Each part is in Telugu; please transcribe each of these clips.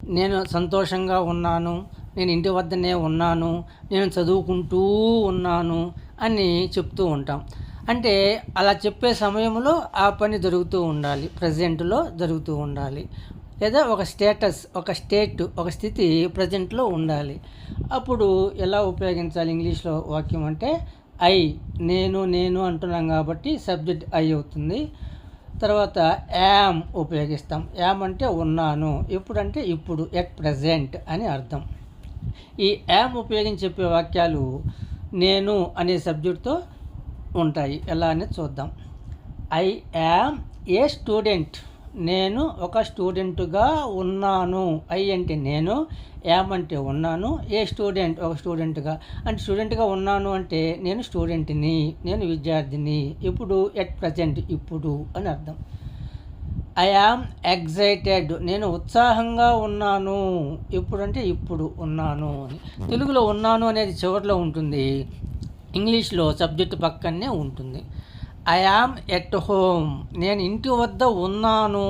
నేను సంతోషంగా ఉన్నాను, నేను ఇంటి వద్దనే ఉన్నాను, నేను చదువుకుంటూ ఉన్నాను అని చెప్తూ ఉంటాం. అంటే అలా చెప్పే సమయంలో ఆ పని జరుగుతూ ఉండాలి, ప్రజెంట్లో జరుగుతూ ఉండాలి. లేదా ఒక స్టేటస్, ఒక స్టేట్, ఒక స్థితి ప్రజెంట్లో ఉండాలి. అప్పుడు ఎలా ఉపయోగించాలి ఇంగ్లీష్లో వాక్యం అంటే ఐ, నేను అంటున్నాం కాబట్టి సబ్జెక్ట్ ఐ అవుతుంది. తర్వాత యామ్ ఉపయోగిస్తాం. యామ్ అంటే ఉన్నాను, ఎప్పుడంటే ఇప్పుడు, ఎట్ ప్రజెంట్ అని అర్థం. ఈ యామ్ ఉపయోగించి చెప్పే వాక్యాలు నేను అనే సబ్జెక్టుతో ఉంటాయి. ఎలా అనేది చూద్దాం. ఐ యామ్ ఏ స్టూడెంట్, నేను ఒక స్టూడెంట్గా ఉన్నాను. ఐ అంటే నేను, యామ్ అంటే ఉన్నాను, ఏ స్టూడెంట్ ఒక స్టూడెంట్గా. అంటే స్టూడెంట్గా ఉన్నాను అంటే నేను స్టూడెంట్ని, నేను విద్యార్థిని. ఇప్పుడు ఎట్ ప్రజెంట్ ఇప్పుడు అని అర్థం. ఐ యామ్ ఎగ్జైటెడ్, నేను ఉత్సాహంగా ఉన్నాను. ఎప్పుడంటే ఇప్పుడు ఉన్నాను అని. తెలుగులో ఉన్నాను అనేది చివరిలో ఉంటుంది, ఇంగ్లీష్లో సబ్జెక్ట్ పక్కనే ఉంటుంది. ఐ యామ్ ఎట్ హోమ్, నేను ఇంటి వద్ద ఉన్నాను.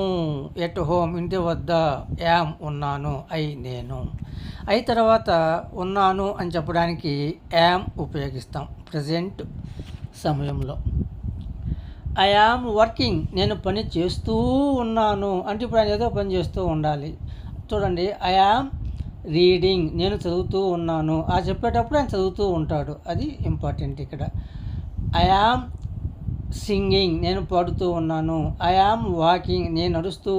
ఎట్ హోమ్ ఇంటి వద్ద, యామ్ ఉన్నాను, ఐ నేను. ఐ తర్వాత ఉన్నాను అని చెప్పడానికి యామ్ ఉపయోగిస్తాం ప్రజెంట్ సమయంలో. ఐ యామ్ వర్కింగ్, నేను పని చేస్తూ ఉన్నాను. అంటే ఇప్పుడు ఆయన ఏదో పని చేస్తూ ఉండాలి. చూడండి, ఐ యామ్ రీడింగ్, నేను చదువుతూ ఉన్నాను. ఆ చెప్పేటప్పుడు ఆయన చదువుతూ ఉంటాడు, అది ఇంపార్టెంట్ ఇక్కడ. ఐ యామ్ సింగింగ్, నేను పాడుతూ ఉన్నాను. ఐ యామ్ వాకింగ్, నేను నడుస్తూ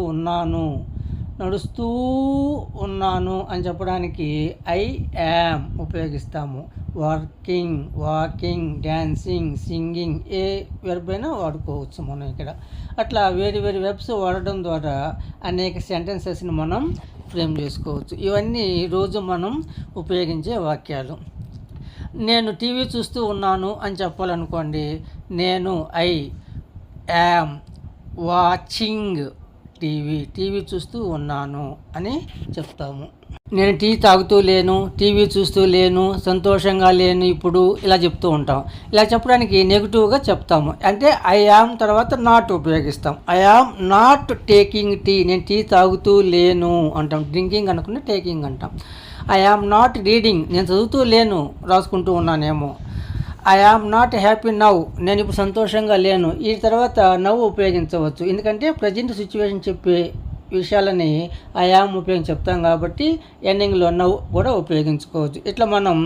ఉన్నాను అని చెప్పడానికి ఐ యామ్ ఉపయోగిస్తాము. వర్కింగ్, వాకింగ్, డ్యాన్సింగ్, సింగింగ్, ఏ వెర్బ్ అయినా వాడుకోవచ్చు మనం ఇక్కడ. అట్లా వేరు వేరు వెర్బ్స్ వాడడం ద్వారా అనేక సెంటెన్సెస్ని మనం ఫ్రేమ్ చేసుకోవచ్చు. ఇవన్నీ రోజు మనం ఉపయోగించే వాక్యాలు. నేను టీవీ చూస్తూ ఉన్నాను అని చెప్పాలనుకోండి, నేను ఐ యామ్ వాచింగ్ టీవీ చూస్తూ ఉన్నాను అని చెప్తాము. నేను టీ తాగుతూ లేను, టీవీ చూస్తూ లేను, సంతోషంగా లేను ఇప్పుడు, ఇలా చెప్తూ ఉంటాం. ఇలా చెప్పడానికి నెగిటివ్గా చెప్తాము. అంటే ఐ యామ్ తర్వాత నాట్ ఉపయోగిస్తాం. I am not taking tea, నేను టీ తాగుతూ లేను అంటాం. డ్రింకింగ్ అనుకుని టేకింగ్ అంటాం. ఐ యామ్ నాట్ రీడింగ్, నేను చదువుతూ లేను, రాసుకుంటూ ఉన్నానేమో. I am not happy now, నేను ఇప్పుడు సంతోషంగా లేను. ఈ తర్వాత నవ్వు ఉపయోగించవచ్చు, ఎందుకంటే ప్రజెంట్ సిచ్యువేషన్ చెప్పే విషయాలని ఐ యామ్ ఉపయోగించి చెప్తాం కాబట్టి ఎండింగ్లో నవ్వు కూడా ఉపయోగించుకోవచ్చు. ఇట్లా మనం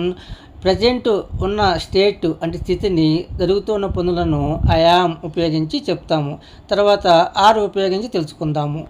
ప్రజెంట్ ఉన్న స్టేట్ అంటే స్థితిని, జరుగుతున్న పనులను ఐ యామ్ ఉపయోగించి చెప్తాము. తర్వాత ఆర్ ఉపయోగించి తెలుసుకుందాము.